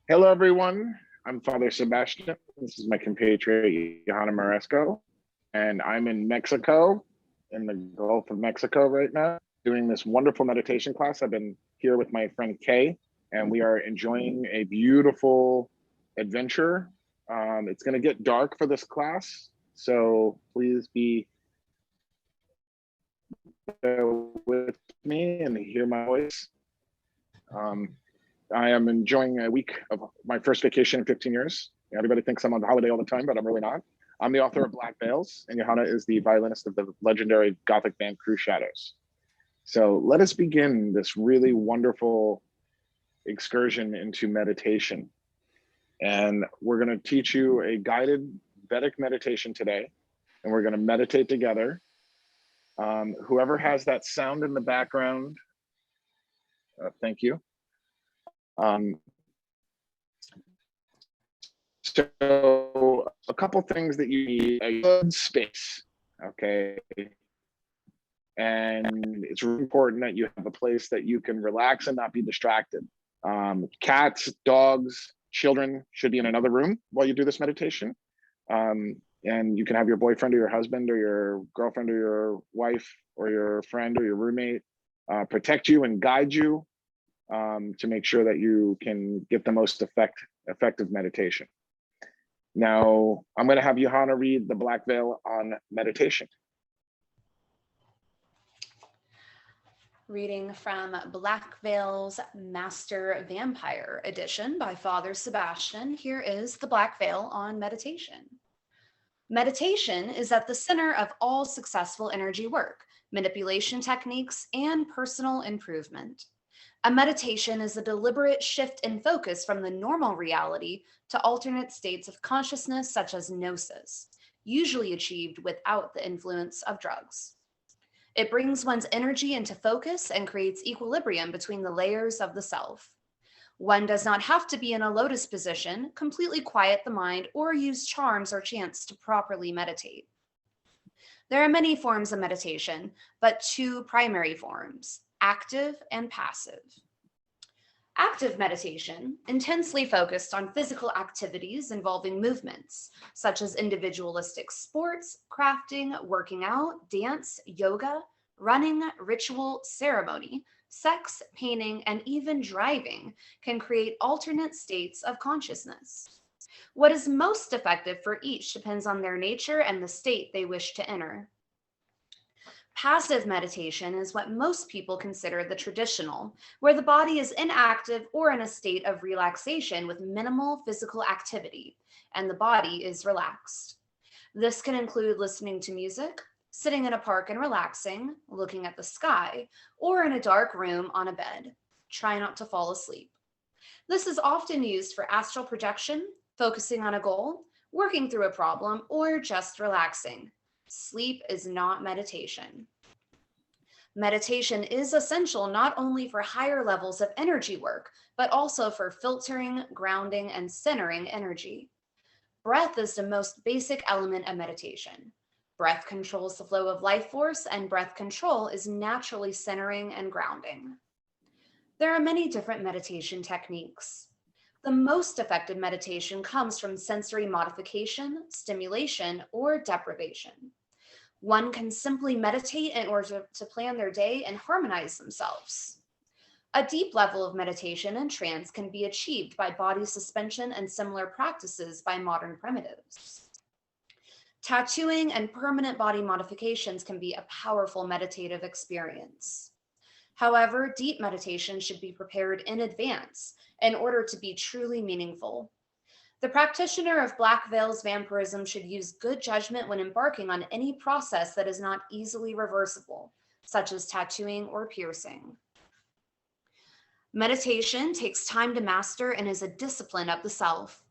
Hello, everyone. I'm Father Sebastiaan. This is my compatriot, Johanna Maresco, and I'm in Mexico, in the Gulf of Mexico right now, doing this wonderful meditation class. I've been here with my friend Kay, and we are enjoying a beautiful adventure. It's going to get dark for this class, so please be with me and hear my voice. I am enjoying a week of my first vacation in 15 years. Everybody thinks I'm on holiday all the time, but I'm really not. I'm the author of Black Veils, and Johanna is the violinist of the legendary Gothic band Crew Shadows. So let us begin this really wonderful excursion into meditation. And we're going to teach you a guided Vedic meditation today, and we're going to meditate together. Whoever has that sound in the background, thank you. So a couple things that you need: a good space, okay? And it's really important that you have a place that you can relax and not be distracted. Cats, dogs, children should be in another room while you do this meditation. And you can have your boyfriend or your husband or your girlfriend or your wife or your friend or your roommate protect you and guide you to make sure that you can get the most effective meditation. Now, I'm going to have Johanna read the Black Veil on meditation. Reading from Black Veil's Master Vampyre edition by Father Sebastiaan, here is the Black Veil on meditation. Meditation is at the center of all successful energy work, manipulation techniques, and personal improvement. A meditation is a deliberate shift in focus from the normal reality to alternate states of consciousness, such as gnosis, usually achieved without the influence of drugs. It brings one's energy into focus and creates equilibrium between the layers of the self. One does not have to be in a lotus position, completely quiet the mind, or use charms or chants to properly meditate. There are many forms of meditation, but two primary forms: active and passive. Active meditation, intensely focused on physical activities involving movements, such as individualistic sports, crafting, working out, dance, yoga, running, ritual, ceremony, sex, painting, and even driving, can create alternate states of consciousness. What is most effective for each depends on their nature and the state they wish to enter. Passive meditation is what most people consider the traditional, where the body is inactive or in a state of relaxation with minimal physical activity, and the body is relaxed. This can include listening to music, sitting in a park and relaxing, looking at the sky, or in a dark room on a bed. Try not to fall asleep. This is often used for astral projection, focusing on a goal, working through a problem, or just relaxing. Sleep is not meditation. Meditation is essential not only for higher levels of energy work, but also for filtering, grounding, and centering energy. Breath is the most basic element of meditation. Breath controls the flow of life force, and breath control is naturally centering and grounding. There are many different meditation techniques. The most effective meditation comes from sensory modification, stimulation, or deprivation. One can simply meditate in order to plan their day and harmonize themselves. A deep level of meditation and trance can be achieved by body suspension and similar practices by modern primitives. Tattooing and permanent body modifications can be a powerful meditative experience. However, deep meditation should be prepared in advance in order to be truly meaningful. The practitioner of Black Veil's vampirism should use good judgment when embarking on any process that is not easily reversible, such as tattooing or piercing. Meditation takes time to master and is a discipline of the self.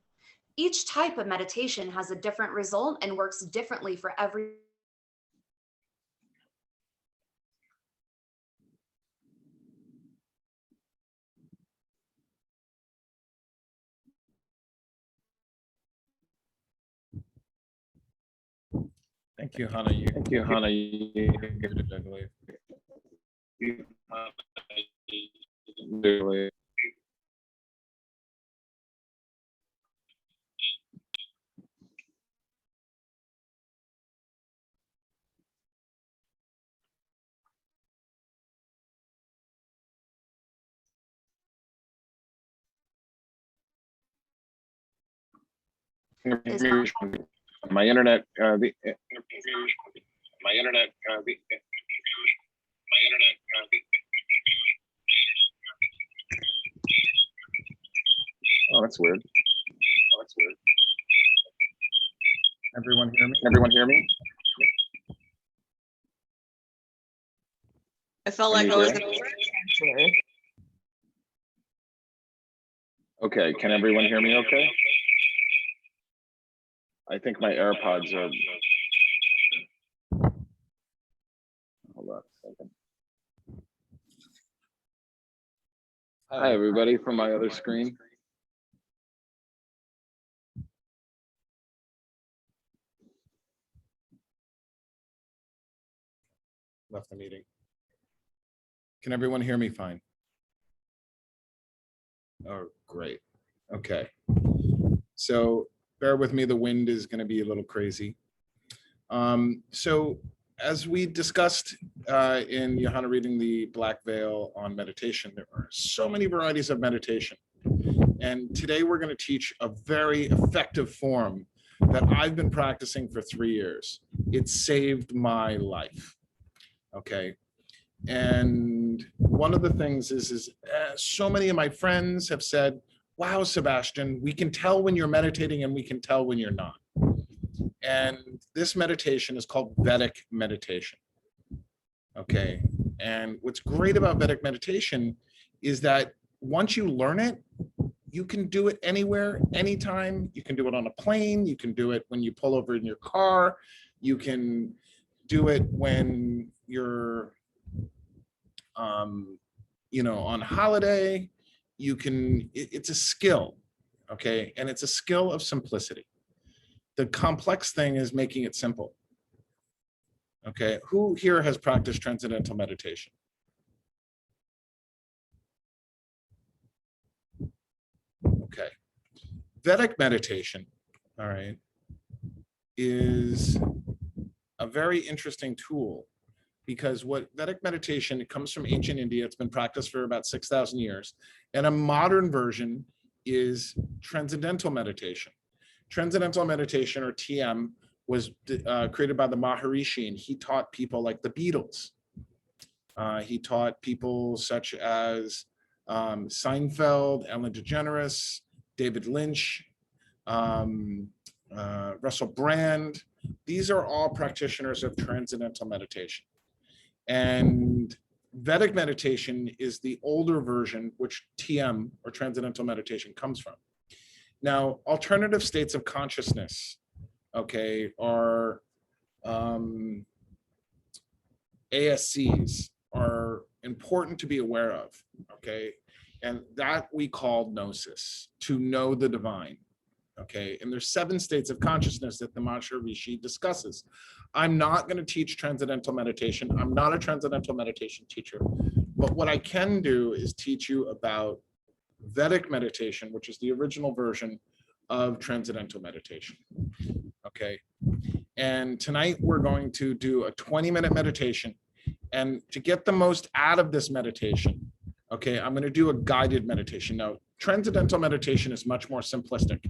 Each type of meditation has a different result and works differently for every. Thank you, Hannah. Thank you, Hannah. is not. My internet, oh, that's weird. Everyone hear me? Everyone hear me? I felt Can like you I was hear in me? a sanctuary. Okay, can everyone hear me okay? I think my AirPods are, hold on a second. Hi, everybody from my other screen. Left the meeting. Can everyone hear me fine? Oh, great. Okay. So bear with me, the wind is going to be a little crazy. So as we discussed in Johanna reading the Black Veil on meditation, there are so many varieties of meditation. And today we're going to teach a very effective form that I've been practicing for 3 years. It saved my life. Okay. And one of the things is so many of my friends have said, wow, Sebastiaan, we can tell when you're meditating and we can tell when you're not. And this meditation is called Vedic Meditation. Okay. And what's great about Vedic meditation is that once you learn it, you can do it anywhere, anytime. You can do it on a plane. You can do it when you pull over in your car. You can do it when you're on holiday. You can, it's a skill, okay? And it's a skill of simplicity. The complex thing is making it simple. Okay, who here has practiced transcendental meditation? Okay, Vedic meditation, all right, is a very interesting tool. Because what Vedic meditation, it comes from ancient India. It's been practiced for about 6,000 years. And a modern version is Transcendental meditation. Transcendental meditation, or TM, was created by the Maharishi, and he taught people like the Beatles. He taught people such as Seinfeld, Ellen DeGeneres, David Lynch, Russell Brand. These are all practitioners of Transcendental meditation. And Vedic meditation is the older version, which TM, or Transcendental meditation, comes from. Now, alternative states of consciousness, okay, are ASCs, are important to be aware of, okay? And that we call gnosis, to know the divine. Okay, and there's 7 states of consciousness that the Maharishi discusses. I'm not going to teach transcendental meditation. I'm not a transcendental meditation teacher, but what I can do is teach you about Vedic meditation, which is the original version of transcendental meditation. Okay, and tonight we're going to do a 20-minute meditation, and to get the most out of this meditation, okay, I'm going to do a guided meditation. Now, transcendental meditation is much more simplistic.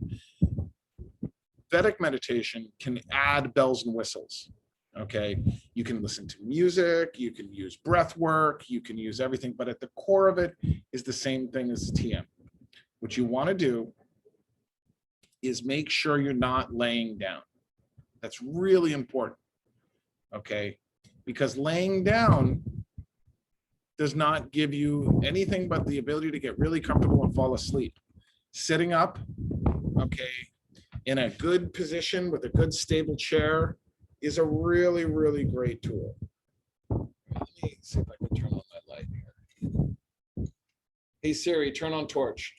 Vedic meditation can add bells and whistles, okay? You can listen to music, you can use breath work, you can use everything, but at the core of it is the same thing as TM. What you want to do is make sure you're not laying down. That's really important, okay? Because laying down does not give you anything but the ability to get really comfortable and fall asleep. Sitting up, okay, in a good position with a good stable chair is a really, really great tool. Let me see if I can turn on my light here. Hey Siri, turn on torch.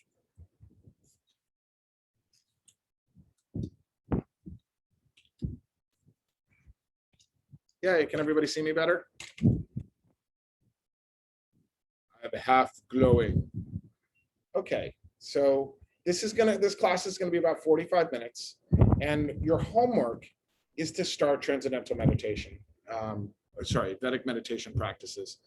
Yeah, can everybody see me better? I have a half glowing. Okay, so this class is gonna be about 45 minutes, and your homework is to start transcendental meditation. Vedic meditation practices.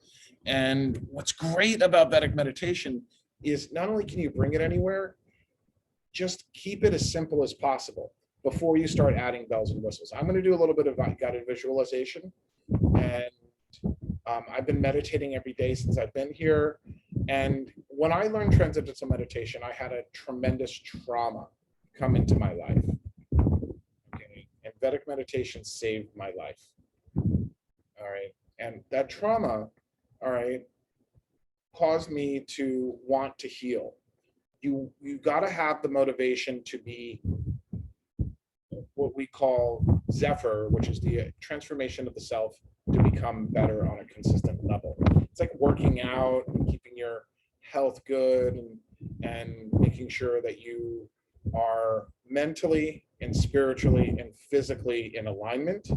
And what's great about Vedic meditation is not only can you bring it anywhere, just keep it as simple as possible. before you start adding bells and whistles. I'm going to do a little bit of guided visualization, and I've been meditating every day since I've been here. And when I learned Transcendental meditation, I had a tremendous trauma come into my life. Okay, and Vedic meditation saved my life. All right, and that trauma, all right, caused me to want to heal. You got to have the motivation to be what we call Zephyr, which is the transformation of the self to become better on a consistent level. It's like working out and keeping your health good, and making sure that you are mentally and spiritually and physically in alignment.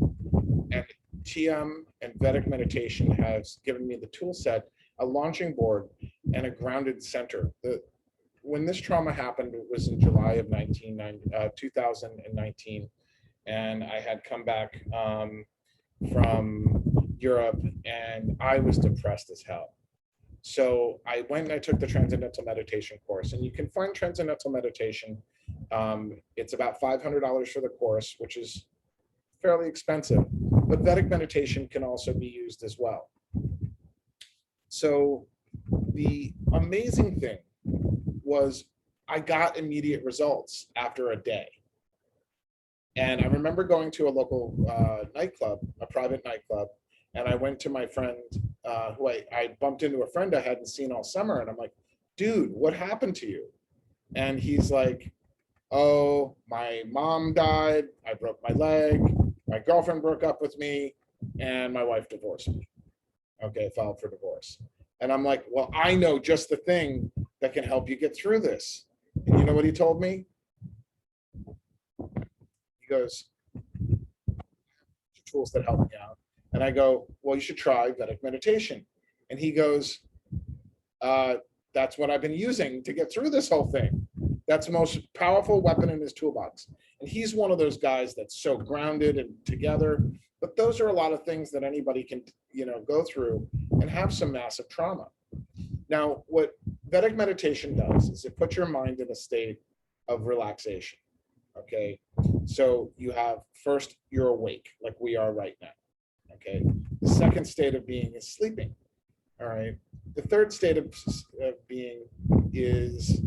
And TM and Vedic meditation has given me the tool set, a launching board, and a grounded center. When this trauma happened, it was in July of 2019, and I had come back from Europe, and I was depressed as hell. So I went and I took the Transcendental meditation course, and you can find Transcendental meditation. It's about $500 for the course, which is fairly expensive, but Vedic meditation can also be used as well. So the amazing thing was I got immediate results after a day. And I remember going to a local nightclub, a private nightclub, and I went to my friend who I bumped into a friend I hadn't seen all summer. And I'm like, dude, what happened to you? And he's like, oh, my mom died. I broke my leg. My girlfriend broke up with me, and my wife divorced me. Okay, filed for divorce. And I'm like, well, I know just the thing that can help you get through this. And you know what he told me? He goes, tools that help me out. And I go, well, you should try Vedic meditation. And he goes, that's what I've been using to get through this whole thing. That's the most powerful weapon in his toolbox. And he's one of those guys that's so grounded and together. But those are a lot of things that anybody can, go through and have some massive trauma. Now, what Vedic meditation does is it puts your mind in a state of relaxation. Okay, so you have first, you're awake, like we are right now. Okay, the second state of being is sleeping. All right, the third state of being is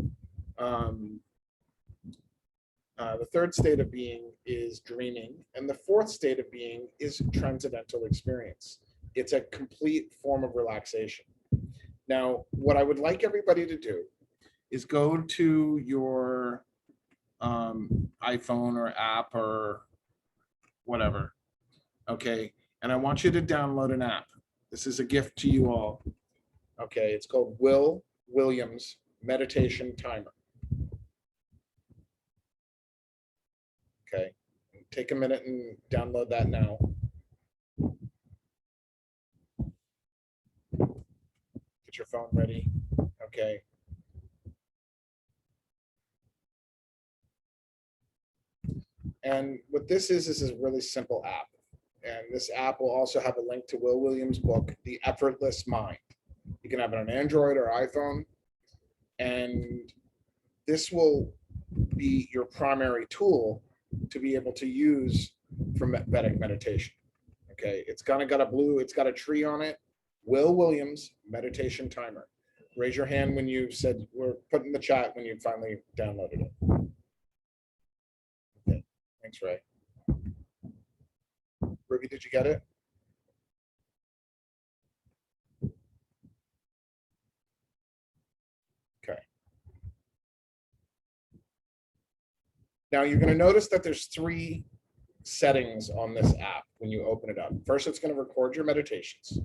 dreaming, and the fourth state of being is transcendental experience. It's a complete form of relaxation. Now, what I would like everybody to do is go to your iPhone or app or whatever, okay? And I want you to download an app. This is a gift to you all. Okay, it's called Will Williams Meditation Timer. Okay, take a minute and download that now. Get your phone ready, okay? And what this is a really simple app. And this app will also have a link to Will Williams' book, The Effortless Mind. You can have it on Android or iPhone. And this will be your primary tool to be able to use for Vedic meditation. Okay, it's got a tree on it. Will Williams Meditation Timer. Raise your hand when you said, we're put in the chat when you finally downloaded it. Okay, thanks, Ray. Ruby, did you get it? Okay. Now you're going to notice that there's 3 settings on this app when you open it up. First, it's going to record your meditations.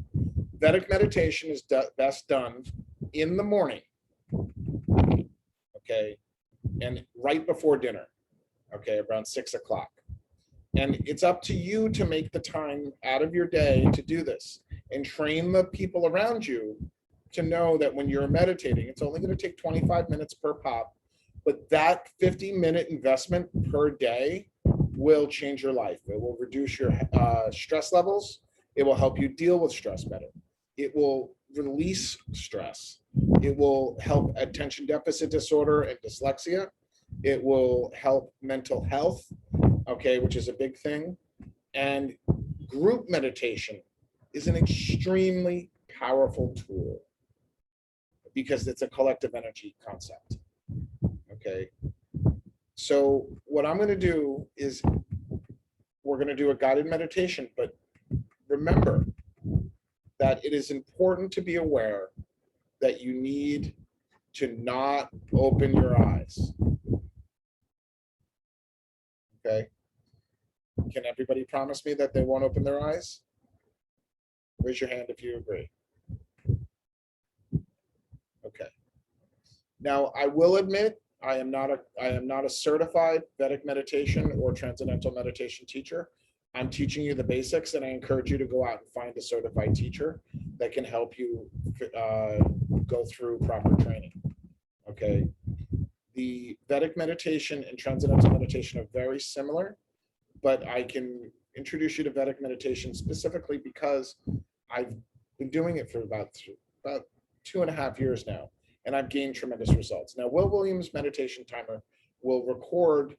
Vedic meditation is best done in the morning, okay, and right before dinner, okay, around 6 o'clock. And it's up to you to make the time out of your day to do this and train the people around you to know that when you're meditating, it's only going to take 25 minutes per pop, but that 50-minute investment per day will change your life. It will reduce your stress levels. It will help you deal with stress better. It will release stress. It will help attention deficit disorder and dyslexia. It will help mental health. okay, which is a big thing. And group meditation is an extremely powerful tool because it's a collective energy concept. Okay. So what I'm going to do is we're going to do a guided meditation, but remember that it is important to be aware that you need to not open your eyes. Okay. Can everybody promise me that they won't open their eyes? Raise your hand if you agree. Okay. Now, I will admit, I am not a certified Vedic meditation or Transcendental meditation teacher. I'm teaching you the basics, and I encourage you to go out and find a certified teacher that can help you go through proper training. Okay. The Vedic meditation and Transcendental meditation are very similar, but I can introduce you to Vedic meditation specifically because I've been doing it for about 2.5 years now, and I've gained tremendous results. Now, Will Williams' meditation timer will record,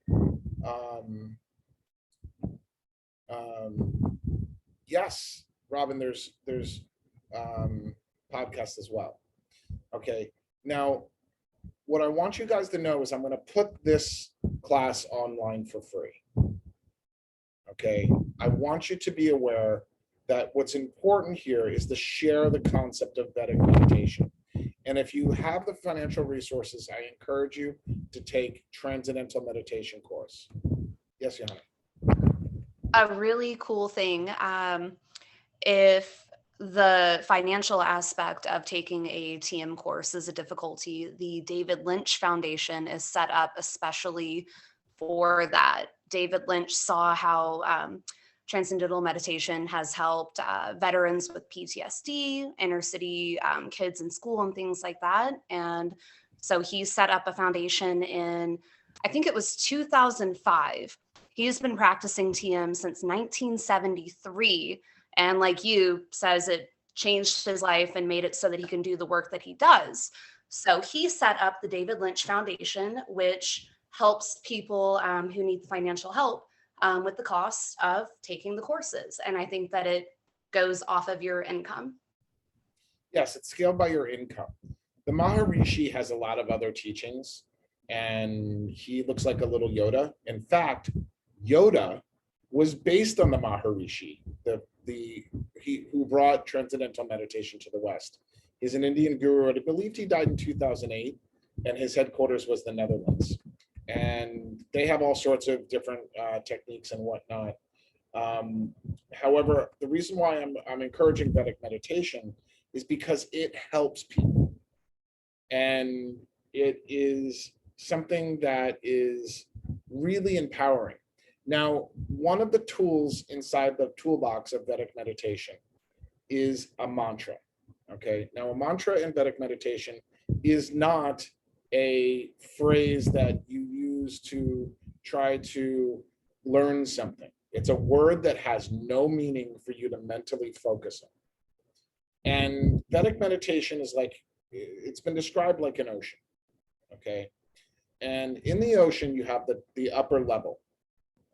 yes, Robin, there's podcasts as well. Okay, now, what I want you guys to know is I'm going to put this class online for free. Okay, I want you to be aware that what's important here is to share the concept of Vedic meditation. And if you have the financial resources, I encourage you to take Transcendental meditation course. Yes, Johanna. A really cool thing, if the financial aspect of taking a TM course is a difficulty, the David Lynch Foundation is set up especially for that. David Lynch saw how Transcendental meditation has helped veterans with PTSD, inner city kids in school and things like that. And so he set up a foundation in, I think it was 2005. He's been practicing TM since 1973. And like you, says it changed his life and made it so that he can do the work that he does. So he set up the David Lynch Foundation, which helps people who need financial help with the cost of taking the courses. And I think that it goes off of your income. Yes, it's scaled by your income. The Maharishi has a lot of other teachings, and he looks like a little Yoda. In fact, Yoda was based on the Maharishi, he who brought Transcendental meditation to the West. He's an Indian guru. I believe he died in 2008, and his headquarters was the Netherlands. And they have all sorts of different techniques and whatnot. However, the reason why I'm encouraging Vedic meditation is because it helps people. And it is something that is really empowering. Now, one of the tools inside the toolbox of Vedic meditation is a mantra. Okay, now a mantra in Vedic meditation is not a phrase that you use to try to learn something. It's a word that has no meaning for you to mentally focus on. And Vedic meditation is like, it's been described like an ocean. Okay, and in the ocean you have the upper level.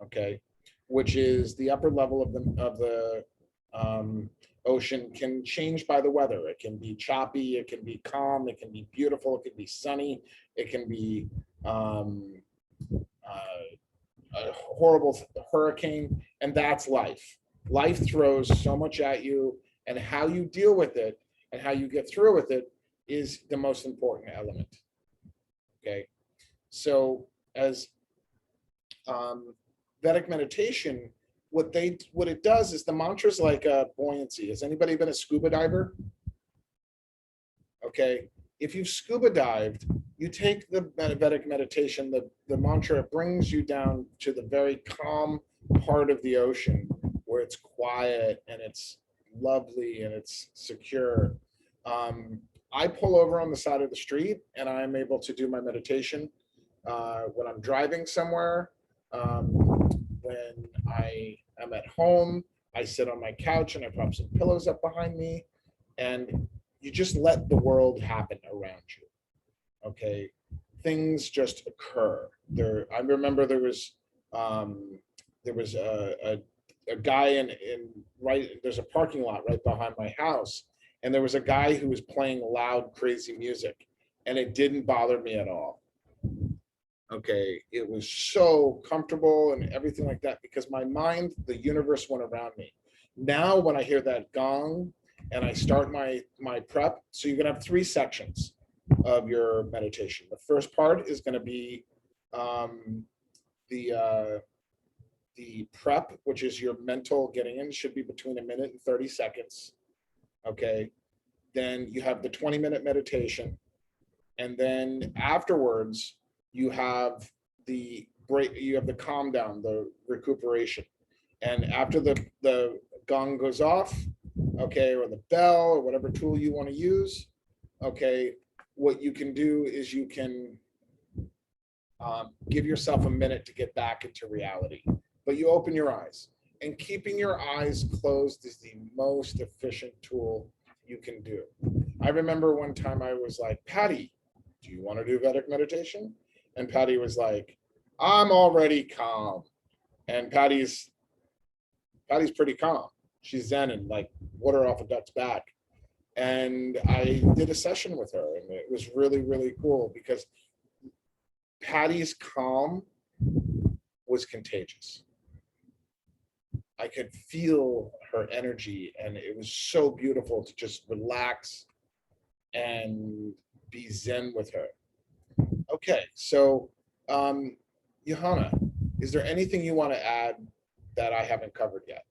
Okay, which is the upper level of the ocean can change by the weather. It can be choppy, it can be calm, it can be beautiful, it can be sunny, it can be a horrible hurricane, and that's life. Life throws so much at you, and how you deal with it and how you get through with it is the most important element. Okay, so as Vedic meditation, what it does is the mantra is like a buoyancy. Has anybody been a scuba diver? Okay, if you've scuba dived, you take the Vedic meditation, the mantra brings you down to the very calm part of the ocean where it's quiet and it's lovely and it's secure. I pull over on the side of the street and I'm able to do my meditation when I'm driving somewhere. When I am at home, I sit on my couch and I prop some pillows up behind me, and you just let the world happen around you. Okay, things just occur. I remember there was there was a guy there's a parking lot right behind my house, and there was a guy who was playing loud, crazy music, and it didn't bother me at all. Okay, it was so comfortable and everything like that, because my mind, the universe went around me. Now, when I hear that gong and I start my prep, so you're gonna have 3 sections of your meditation. The first part is gonna be the prep, which is your mental getting in, should be between 1 minute and 30 seconds. Okay. Then you have the 20-minute meditation. And then afterwards, you have the break, you have the calm down, the recuperation. And after the gong goes off, okay, or the bell or whatever tool you want to use, okay, what you can do is you can give yourself a minute to get back into reality. But you open your eyes, and keeping your eyes closed is the most efficient tool you can do. I remember one time I was like, Patty, do you want to do Vedic meditation? And Patty was like, I'm already calm. And Patty's pretty calm. She's zen and like water off a duck's back. And I did a session with her, and it was really, really cool, because Patty's calm was contagious. I could feel her energy, and it was so beautiful to just relax and be zen with her. Okay, so Johanna, is there anything you want to add that I haven't covered yet?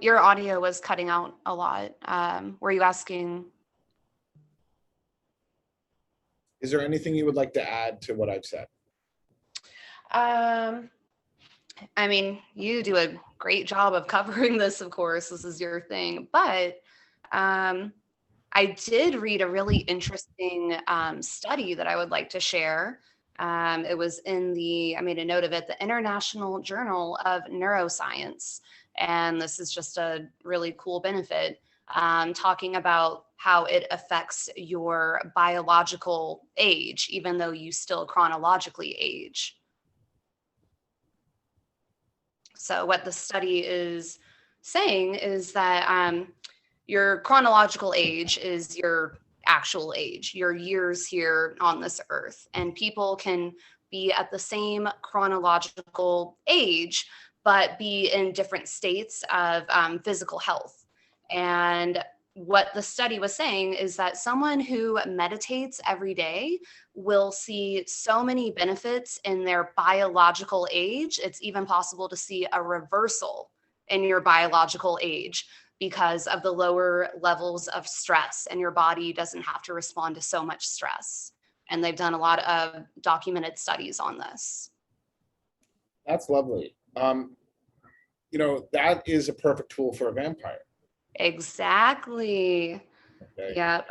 Your audio was cutting out a lot. Were you asking? Is there anything you would like to add to what I've said? I mean, you do a great job of covering this, of course, this is your thing, but I did read a really interesting study that I would like to share. It was I made a note of it, the International Journal of Neuroscience. And this is just a really cool benefit, talking about how it affects your biological age, even though you still chronologically age. So what the study is saying is that your chronological age is your actual age, your years here on this earth. And people can be at the same chronological age, but be in different states of physical health. And what the study was saying is that someone who meditates every day will see so many benefits in their biological age. It's even possible to see a reversal in your biological age because of the lower levels of stress, and your body doesn't have to respond to so much stress. And they've done a lot of documented studies on this. That's lovely. That is a perfect tool for a vampire. Exactly. Okay. Yeah.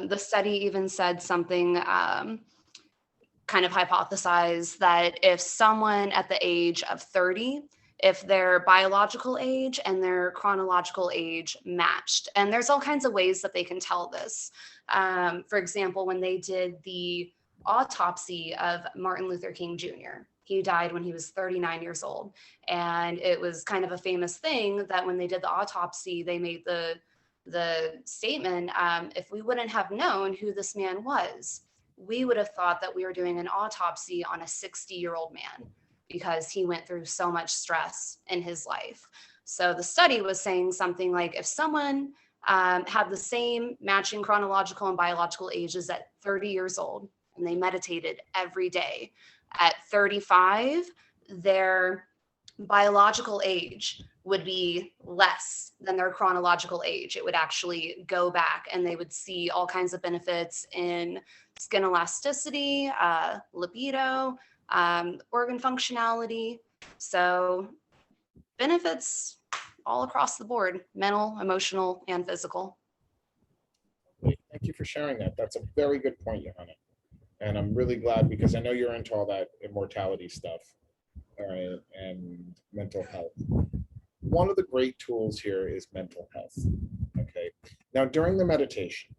The study even said something, kind of hypothesized that if someone at the age of 30, if their biological age and their chronological age matched, and there's all kinds of ways that they can tell this. For example, when they did the autopsy of Martin Luther King Jr., he died when he was 39 years old. And it was kind of a famous thing that when they did the autopsy, they made the statement, if we wouldn't have known who this man was, we would have thought that we were doing an autopsy on a 60-year-old man, because he went through so much stress in his life. So the study was saying something like, if someone had the same matching chronological and biological ages at 30 years old, and they meditated every day, at 35, their biological age would be less than their chronological age. It would actually go back, and they would see all kinds of benefits in skin elasticity, libido, organ functionality. So benefits all across the board, mental, emotional, and physical. Thank you for sharing that. That's a very good point, Johanna. And I'm really glad, because I know you're into all that immortality stuff, all right, and mental health. One of the great tools here is mental health, okay? Okay. Now, during the meditation,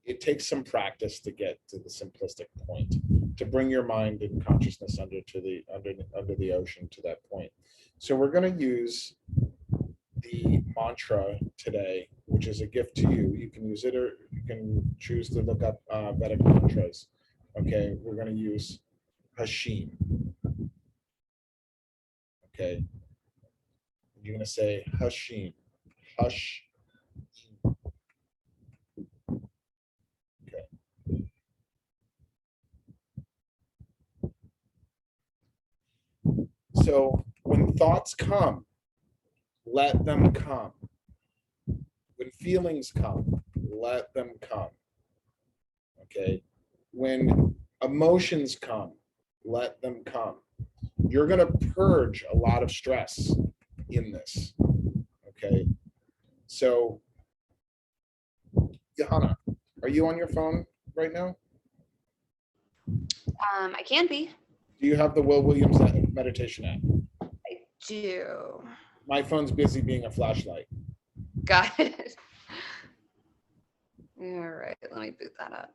it takes some practice to get to the simplistic point, to bring your mind and consciousness under the ocean to that point. So we're going to use the mantra today, which is a gift to you. You can use it, or you can choose to look up Vedic mantras. Okay, we're going to use Hashim. Okay, you're going to say Hashim, Hush. Okay. So when thoughts come, let them come. When feelings come, let them come. Okay. When emotions come, let them come. You're going to purge a lot of stress in this. Okay. So, Johanna, are you on your phone right now? I can be. Do you have the Will Williams meditation app? I do. My phone's busy being a flashlight. Got it. All right, let me boot that up.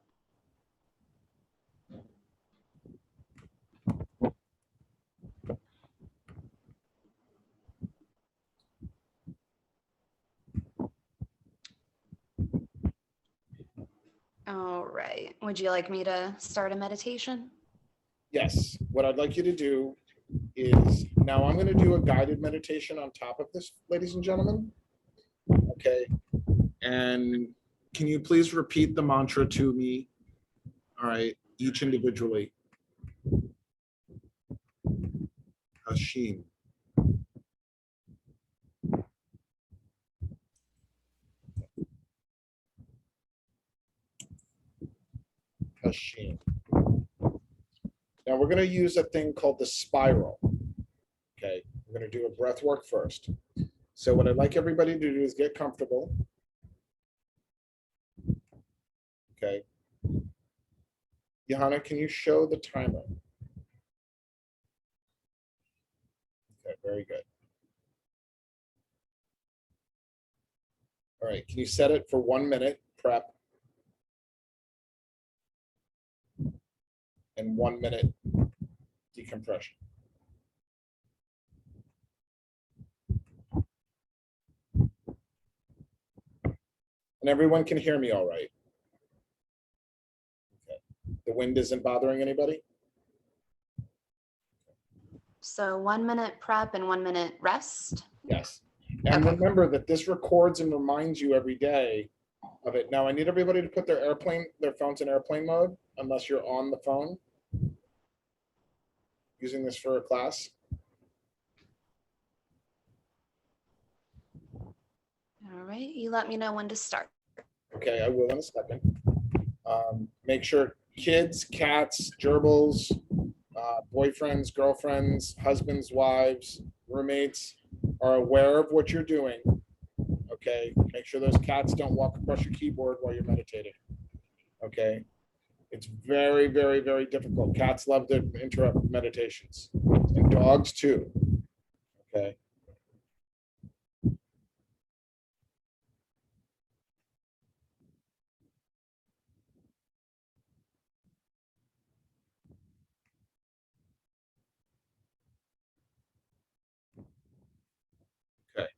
All right. Would you like me to start a meditation? Yes. What I'd like you to do is, now I'm going to do a guided meditation on top of this, ladies and gentlemen. Okay. And can you please repeat the mantra to me? All right. Each individually. Hashim. Hashim. Now we're going to use a thing called the spiral. Okay. We're going to do a breath work first. So what I'd like everybody to do is get comfortable. Okay. Johanna, can you show the timer? Okay, very good. All right, can you set it for 1 minute prep and 1 minute decompression? And everyone can hear me all right? Okay. The wind isn't bothering anybody? So 1 minute prep and 1 minute rest. Yes. And Okay. remember that this records and reminds you every day of it. Now I need everybody to put their phones in airplane mode, unless you're on the phone using this for a class. All right, you let me know when to start. Okay, I will in a second. Make sure kids, cats, gerbils, boyfriends, girlfriends, husbands, wives, roommates are aware of what you're doing. Okay, make sure those cats don't walk across your keyboard while you're meditating. Okay, it's very, very, very difficult. Cats love to interrupt meditations, and dogs too. Okay. Okay.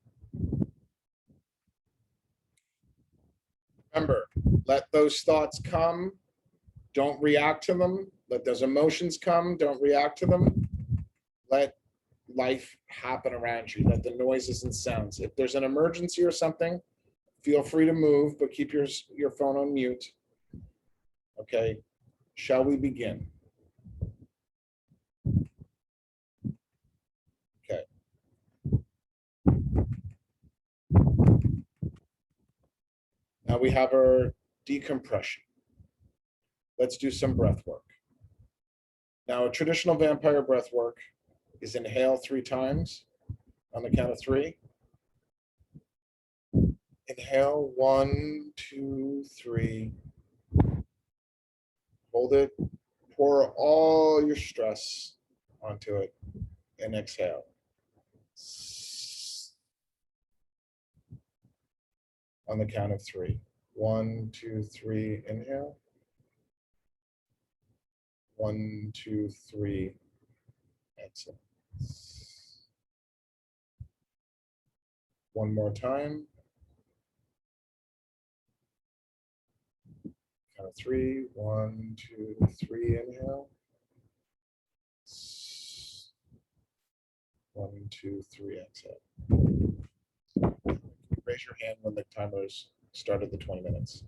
Remember, let those thoughts come. Don't react to them. Let those emotions come. Don't react to them. Let life happen around you. Let the noises and sounds. If there's an emergency or something, feel free to move, but keep your phone on mute. Okay. Shall we begin? Okay. Now we have our decompression. Let's do some breath work. Now, a traditional vampire breath work is inhale 3 times on the count of 3. Inhale, 1, 2, 3. Hold it. Pour all your stress onto it and exhale. on the count of 3. 1, 2, 3, inhale. 1, 2, 3, exhale. One more time. Count of 3. 1, 2, 3, inhale. 1, 2, 3, exhale. Raise your hand when the timers started the 20 minutes.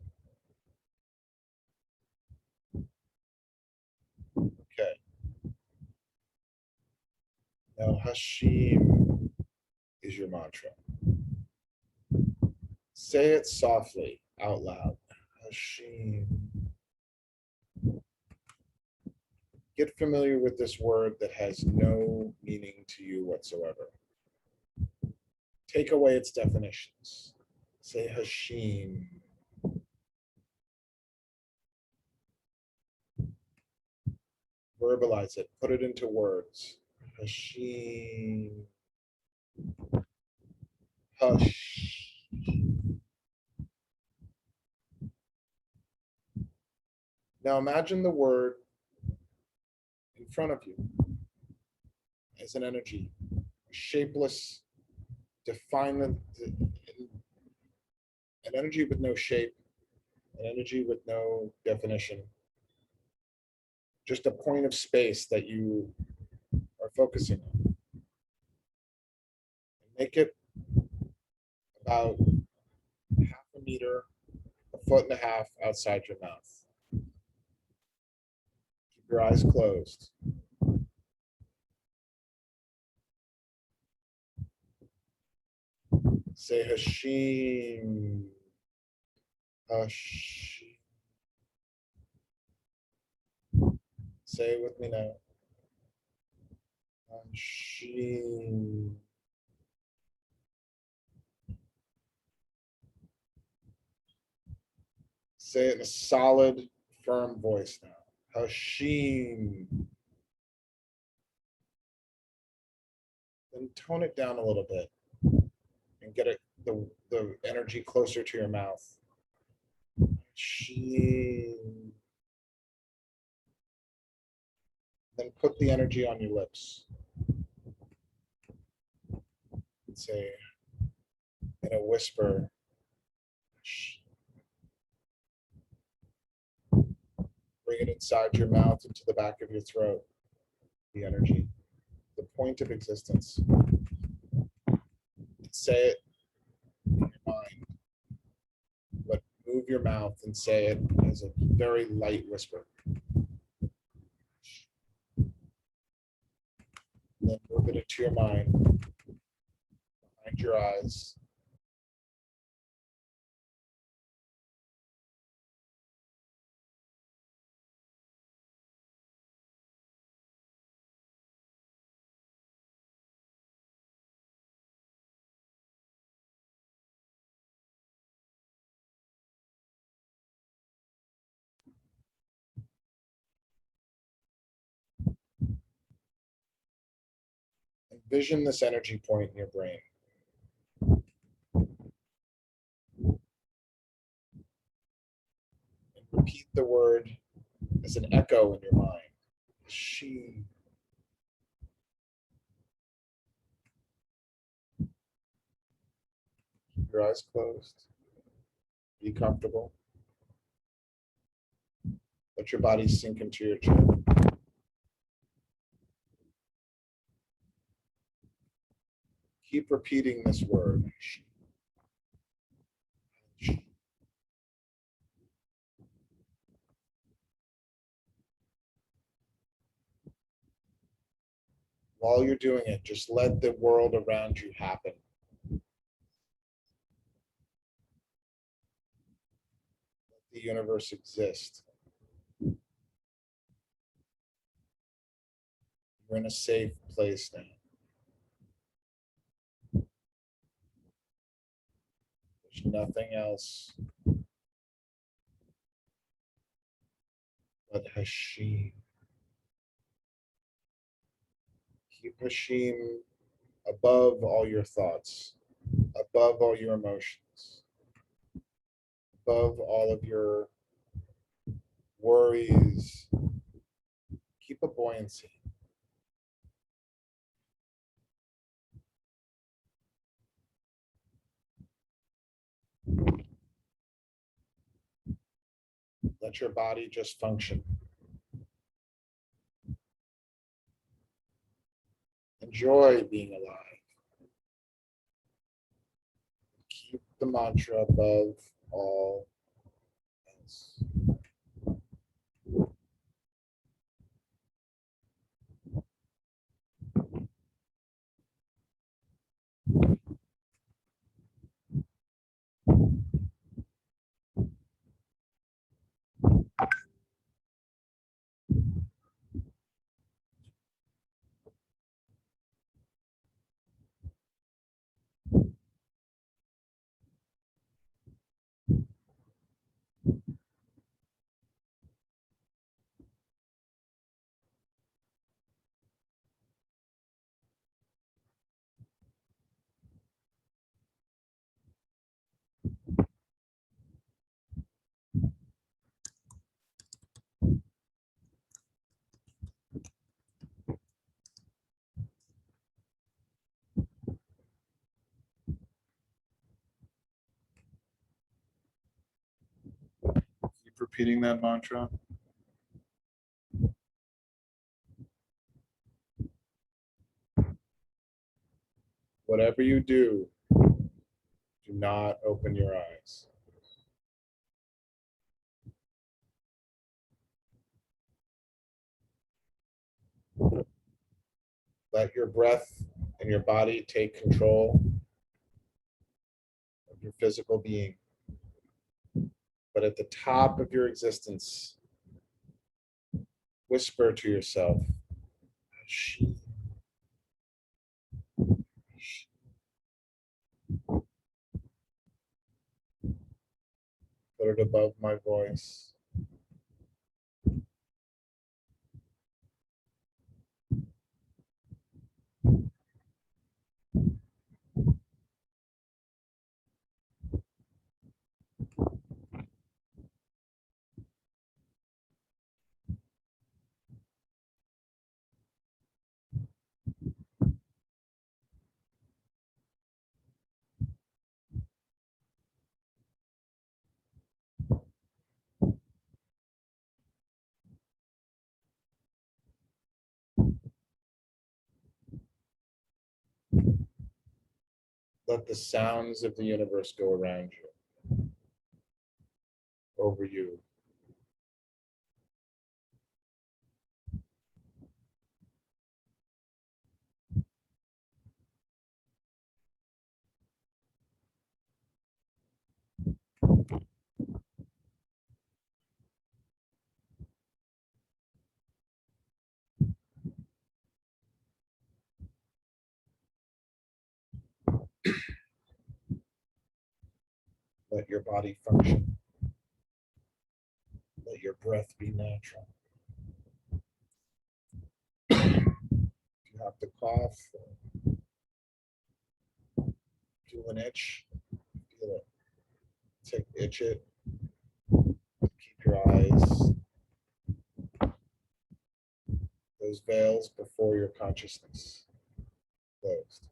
Okay. Now Hashim is your mantra. Say it softly, out loud. Hashim. Get familiar with this word that has no meaning to you whatsoever. Take away its definitions. Say Hashim. Verbalize it. Put it into words. Hashim. Hush. Now imagine the word in front of you as an energy, shapeless, an energy with no shape, an energy with no definition, just a point of space that you are focusing on. Make it about 1/2 meter, 1.5 feet outside your mouth. Keep your eyes closed. Say Hashim. Hashim. Say it with me now. Hashim. Say it in a solid, firm voice now. Hashim. Then tone it down a little bit and get the energy closer to your mouth. Hashim. Then put the energy on your lips. And say in a whisper, bring it inside your mouth into the back of your throat. The energy, the point of existence. Say it in your mind, but move your mouth and say it as a very light whisper. Then move it into your mind, behind your eyes. Envision this energy point in your brain. And repeat the word as an echo in your mind. She. Keep your eyes closed. Be comfortable. Let your body sink into your chair. Keep repeating this word. While you're doing it, just let the world around you happen. Let the universe exist. You're in a safe place now. There's nothing else but Hashim. Keep Hashim above all your thoughts, above all your emotions. above all of your worries. Keep a buoyancy. Let your body just function. Enjoy being alive. Keep the mantra above all else. Keep repeating that mantra. Whatever you do not open your eyes. Let your breath and your body take control of your physical being. But at the top of your existence, whisper to yourself, she. Put it above my voice. Let the sounds of the universe go around you, over you. Let your body function. Let your breath be natural. If you have to cough, feel an itch, feel it. Itch it. Keep your eyes, those veils before your consciousness, closed.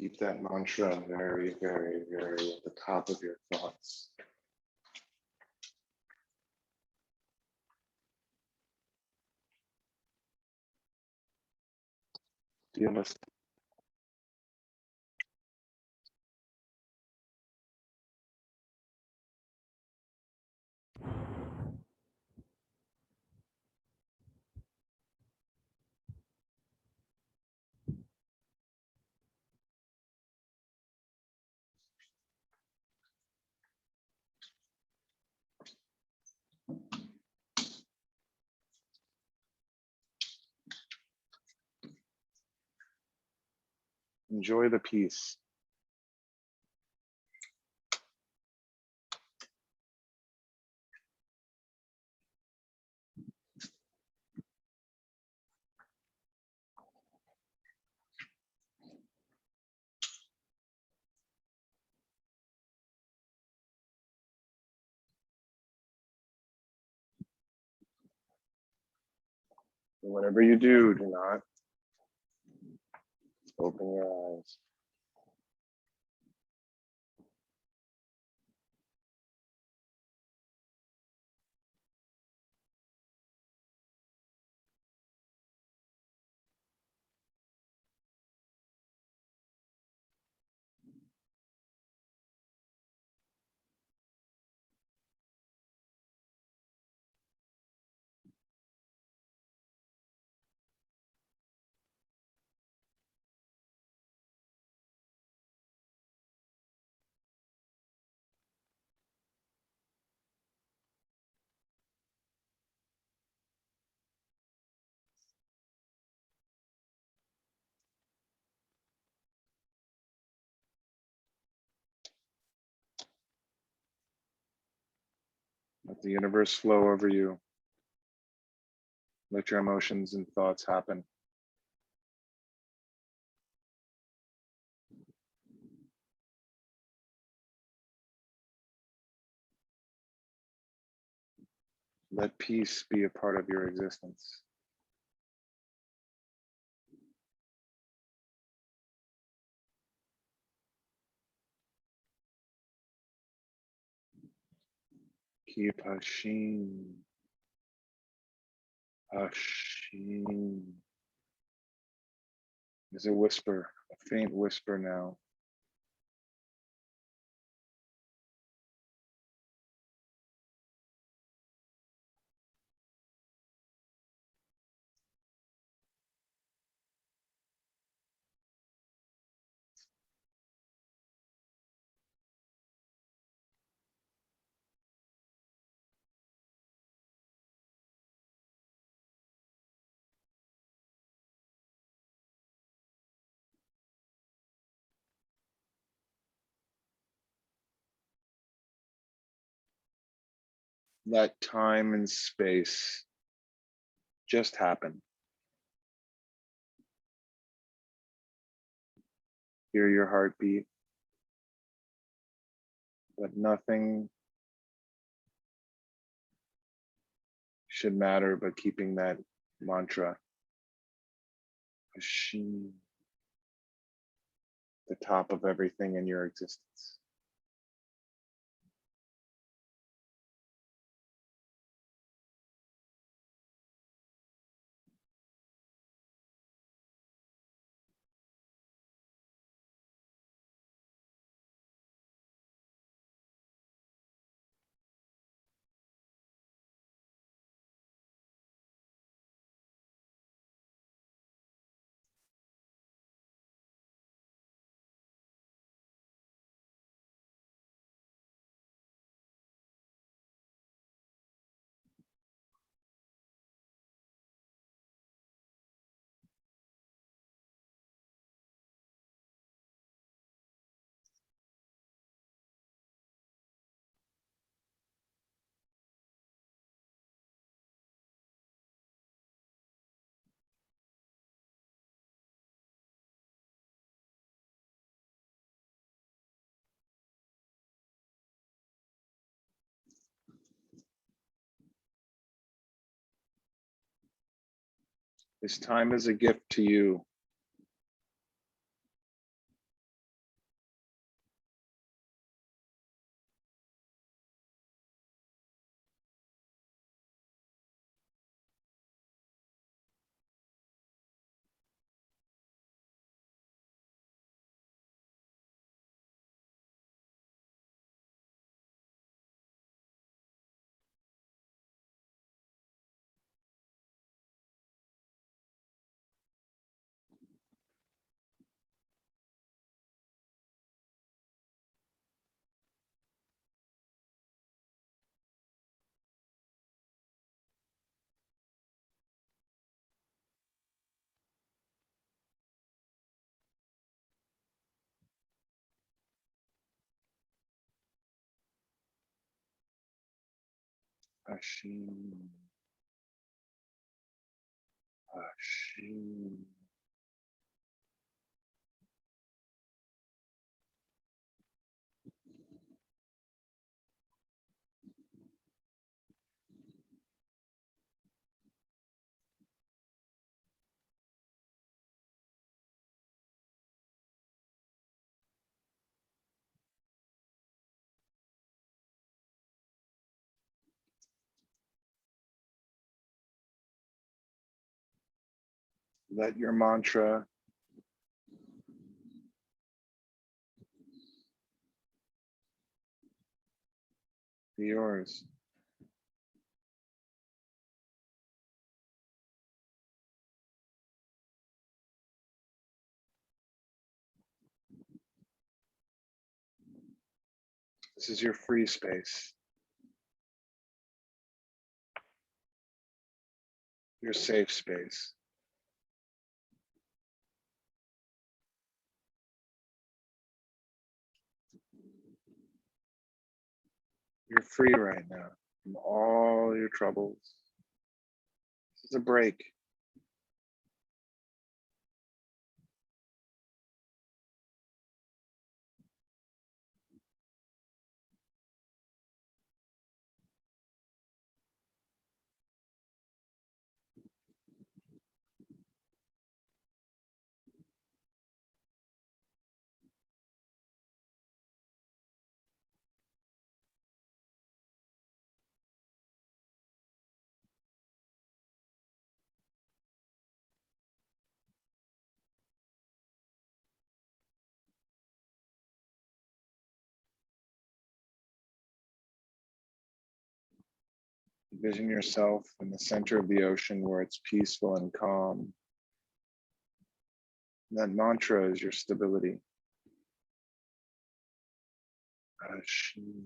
Keep that mantra very, very, very at the top of your thoughts. Feel a enjoy the peace. And whatever you do, do not open your eyes. Let the universe flow over you. Let your emotions and thoughts happen. Let peace be a part of your existence. Keep Hashim. Hashim. There's a whisper, a faint whisper now. Let time and space just happen. Hear your heartbeat, but nothing should matter but keeping that mantra, Hashim, the top of everything in your existence. This time is a gift to you. Ashim. Ashim. Let your mantra be yours. This is your free space, your safe space. You're free right now from all your troubles. This is a break. Envision yourself in the center of the ocean where it's peaceful and calm. That mantra is your stability. Ashim.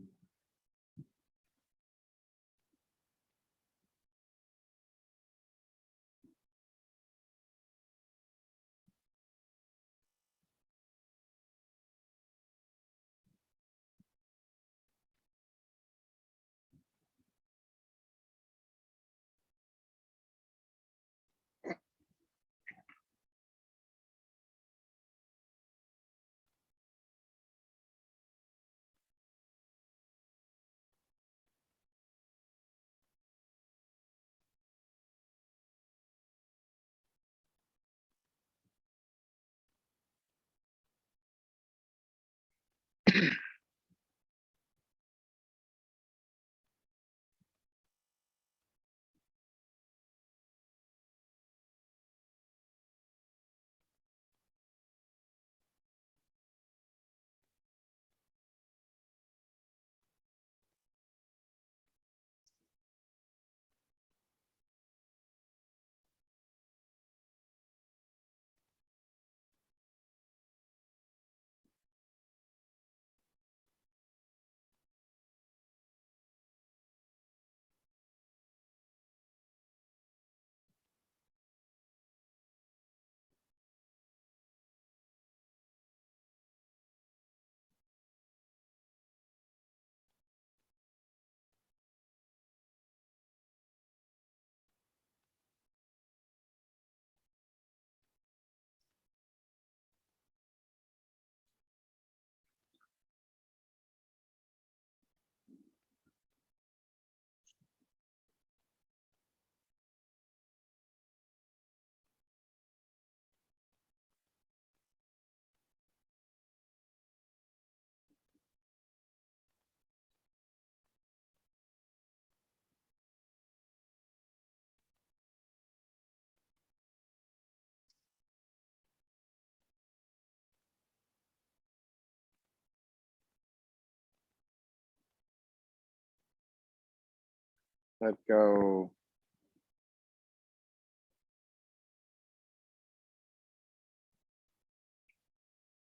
Let go.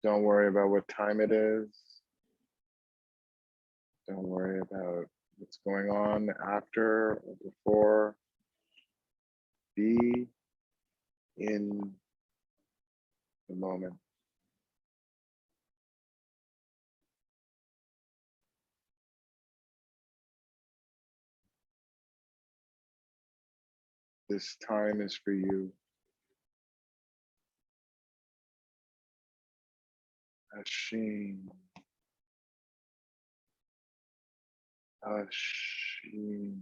Don't worry about what time it is. Don't worry about what's going on after or before. Be in the moment. This time is for you. Ashim. Ashim.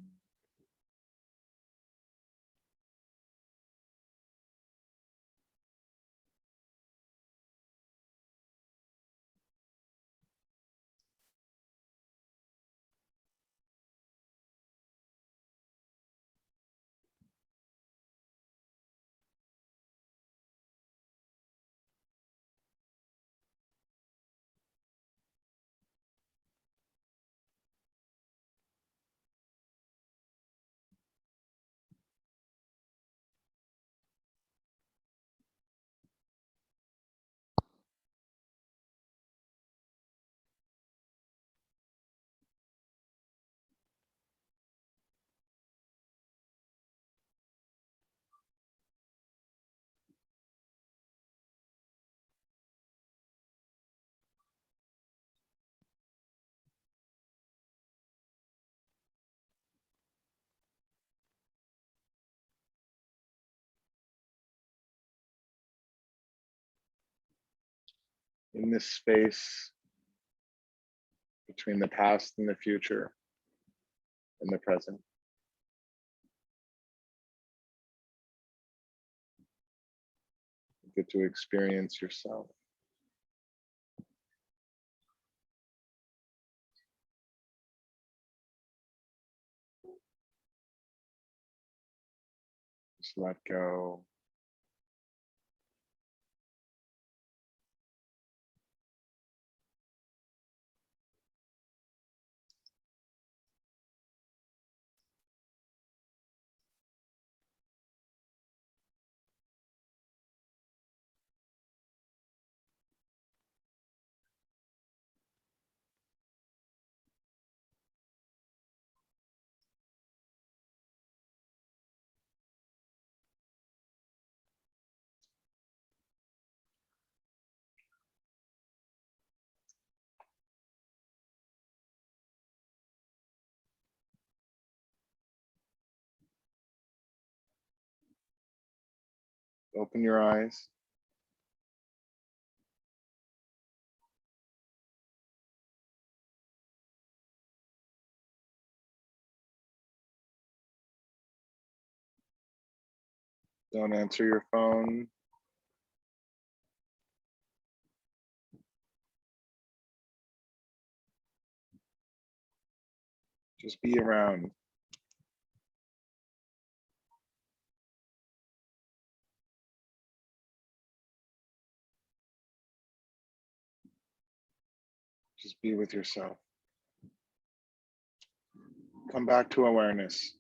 In this space between the past and the future and the present, you get to experience yourself. Just let go. Open your eyes. Don't answer your phone. Just be around. Just be with yourself. Come back to awareness.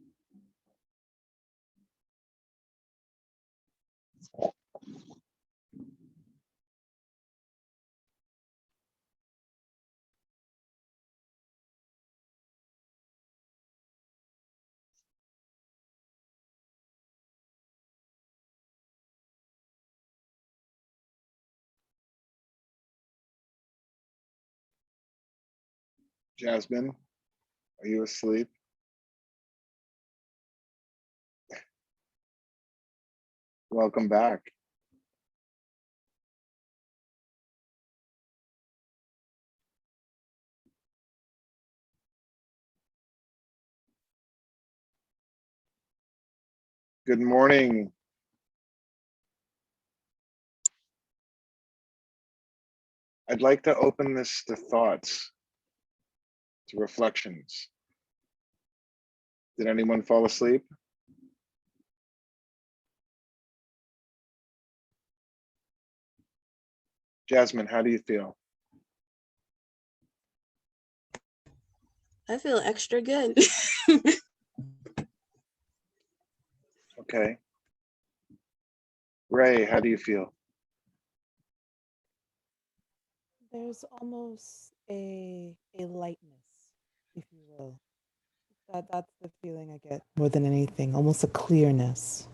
Jasmine, are you asleep? Welcome back. Good morning. I'd like to open this to thoughts, to reflections. Did anyone fall asleep? Jasmine, how do you feel? I feel extra good. Okay. Ray, how do you feel? There's almost a lightness, if you will. That's the feeling I get more than anything, almost a clearness.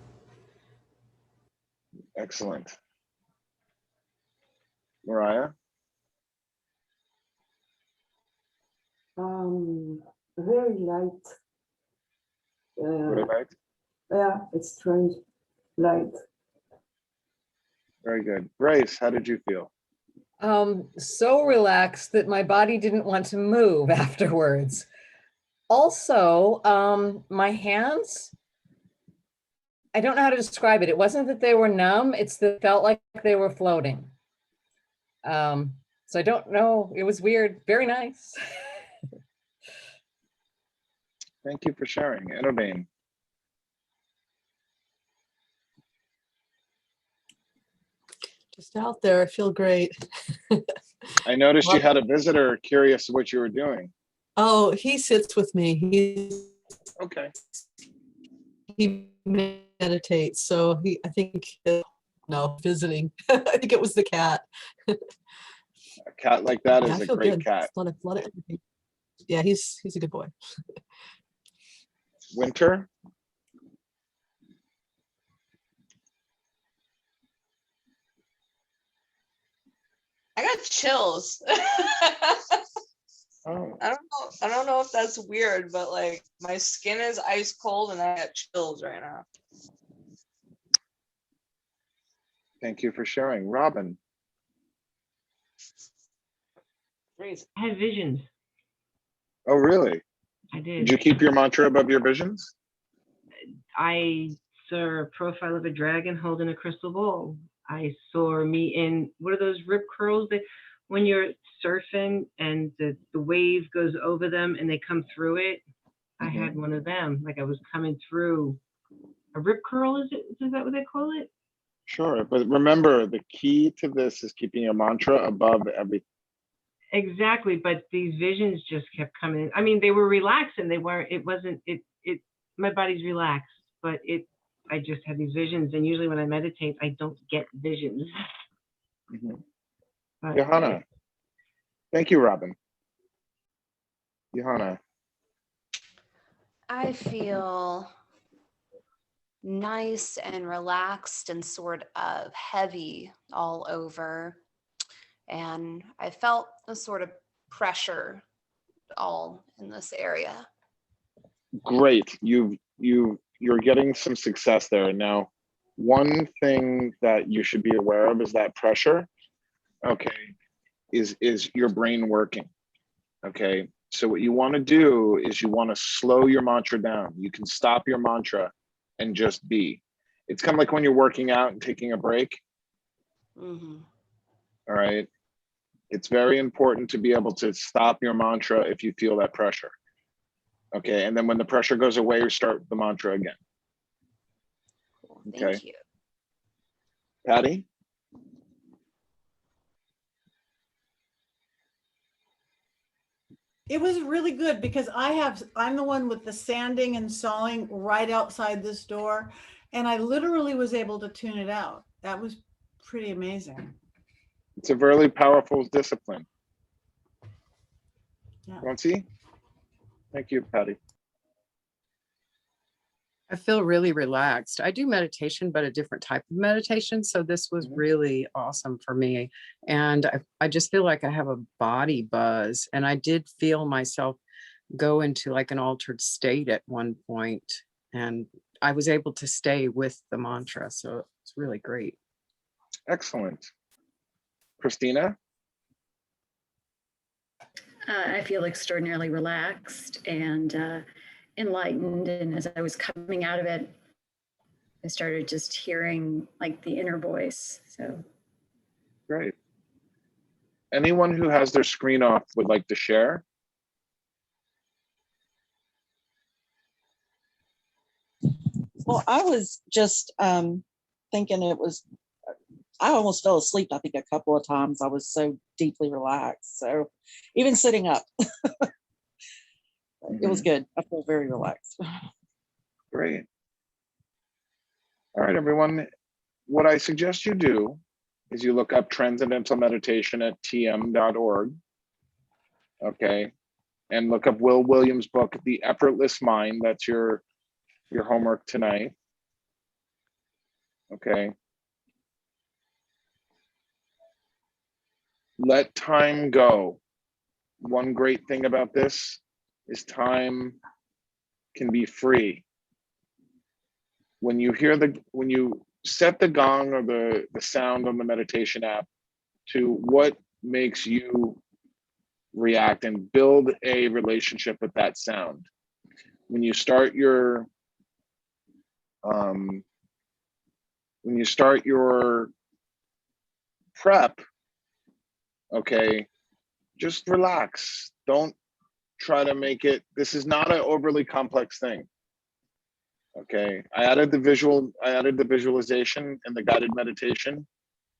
Excellent. Mariah? Very light. Very light? Yeah, it's strange, light. Very good. Grace, how did you feel? So relaxed that my body didn't want to move afterwards. Also, my hands, I don't know how to describe it. It wasn't that they were numb, it's that it felt like they were floating. So I don't know. It was weird. Very nice. Thank you for sharing. And Urbane. Just out there, I feel great. I noticed you had a visitor curious what you were doing. Oh, he sits with me. Okay. He meditates, so I think no visiting. I think it was the cat. A cat like that Yeah, is I a feel great good. cat. A lot of energy. Yeah, he's a good boy. Winter. I got chills. Oh, I don't know if that's weird, but like my skin is ice cold and I got chills right now. thank you for sharing. Robin. Freeze. I had visions. Oh, really? I Did did. you keep your mantra above your visions? I saw a profile of a dragon holding a crystal ball. I saw me in, what are those rip curls that when you're surfing and the wave goes over them and they come through it? I had one of them, like I was coming through. A rip curl, is that what they call it? Sure, but remember the key to this is keeping your mantra above everything. Exactly, but these visions just kept coming in. I mean, they were relaxed and my body's relaxed, but I just had these visions, and usually when I meditate, I don't get visions. But Johanna. Thank you, Robin. Johanna. I feel nice and relaxed and sort of heavy all over. And I felt a sort of pressure all in this area. Great. You're getting some success there. Now, one thing that you should be aware of is that pressure, okay, is your brain working. Okay. So what you want to do is you want to slow your mantra down. You can stop your mantra and just be. It's kind of like when you're working out and taking a break. Mm-hmm. All right. It's very important to be able to stop your mantra if you feel that pressure. Okay. And then when the pressure goes away, you start the mantra again. Cool. Okay. Thank you. Patty? It was really good because I'm the one with the sanding and sawing right outside this door. And I literally was able to tune it out. That was pretty amazing. It's a very powerful discipline. Yeah. Ronsi? Thank you, Patty. I feel really relaxed. I do meditation, but a different type of meditation. So this was really awesome for me. And I just feel like I have a body buzz. And I did feel myself go into like an altered state at one point. And I was able to stay with the mantra. So it's really great. Excellent. Christina? I feel extraordinarily relaxed and enlightened. And as I was coming out of it, I started just hearing like the inner voice. So Great. Anyone who has their screen off would like to share? Well, I was just thinking I almost fell asleep, I think, a couple of times. I was so deeply relaxed. So even sitting up, it was good. I feel very relaxed. Great. All right, everyone. What I suggest you do is you look up Transcendental Meditation at tm.org. Okay. And look up Will Williams' book, The Effortless Mind. That's your homework tonight. Okay. Let time go. One great thing about this is time can be free. when you set the gong or the sound on the meditation app to what makes you react and build a relationship with that sound. When you start your prep, okay, just relax. Don't try to make it, this is not an overly complex thing. Okay, I added the visualization and the guided meditation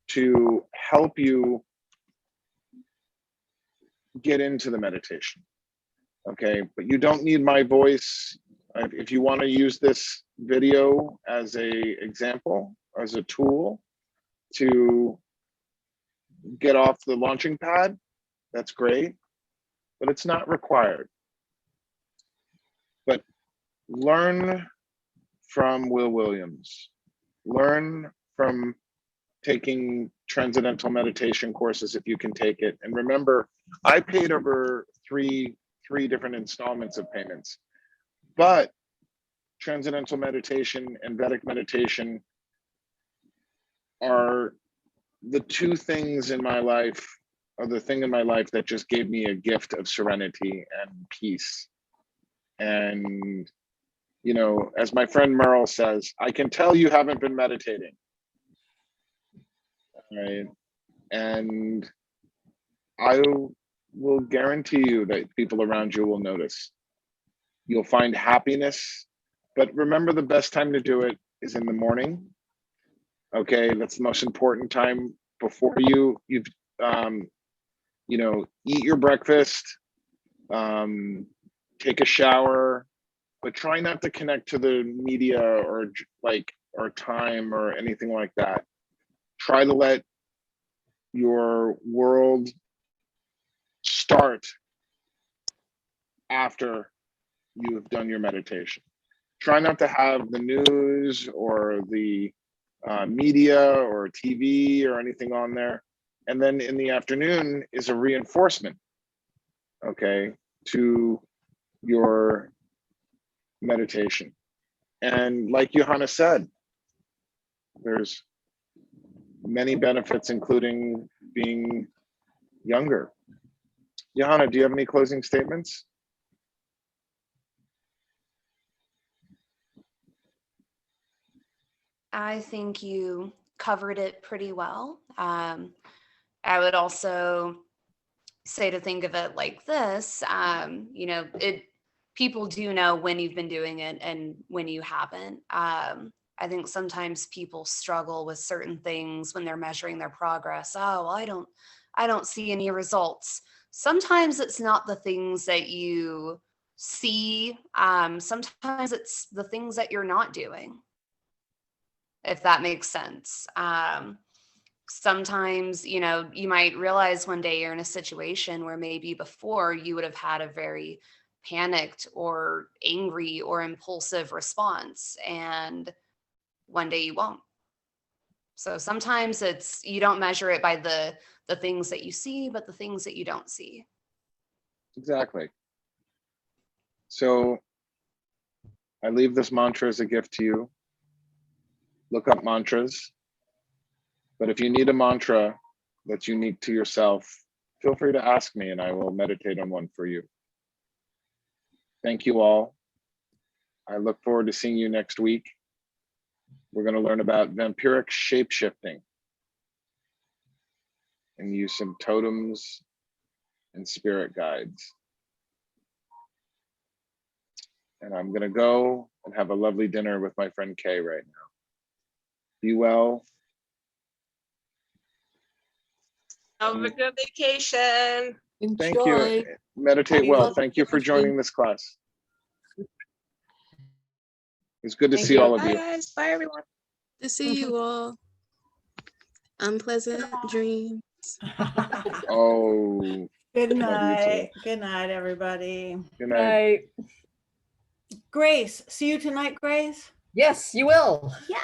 to help you get into the meditation. Okay, but you don't need my voice. If you want to use this video as a example, as a tool to get off the launching pad, that's great, but it's not required. But learn from Will Williams. Learn from taking Transcendental meditation courses if you can take it. And remember, I paid over three different installments of payments, but Transcendental meditation and Vedic meditation are the two things in my life, or the thing in my life that just gave me a gift of serenity and peace. And, you know, as my friend Merle says, I can tell you haven't been meditating. Right? And I will guarantee you that people around you will notice. You'll find happiness, but remember, the best time to do it is in the morning. Okay, that's the most important time before you know, eat your breakfast, take a shower, but try not to connect to the media or time or anything like that. Try to let your world start after you have done your meditation. Try not to have the news or the media or TV or anything on there. And then in the afternoon is a reinforcement, okay, to your meditation. And like Johanna said, there's many benefits, including being younger. Johanna, do you have any closing statements? I think you covered it pretty well. I would also say to think of it like this, you know, people do know when you've been doing it and when you haven't. I think sometimes people struggle with certain things when they're measuring their progress. Oh, well, I don't see any results. Sometimes it's not the things that you see. Sometimes it's the things that you're not doing, if that makes sense. Sometimes, you know, you might realize one day you're in a situation where maybe before you would have had a very panicked or angry or impulsive response, and one day you won't. So sometimes it's, you don't measure it by the things that you see, but the things that you don't see. Exactly. So I leave this mantra as a gift to you. Look up mantras. But if you need a mantra that's unique to yourself, feel free to ask me and I will meditate on one for you. Thank you all. I look forward to seeing you next week. We're going to learn about vampiric shapeshifting and use some totems and spirit guides. And I'm going to go and have a lovely dinner with my friend Kay right now. Be well. Have a good vacation. Thank you. Meditate well. Thank you for joining this class. It's good to see all of Bye, you. guys. Bye, everyone. To see you all. Unpleasant dreams. Oh. Good love you too. night. Good night, everybody. Good night. Grace, see you tonight, Grace? Yes, you will. Yeah.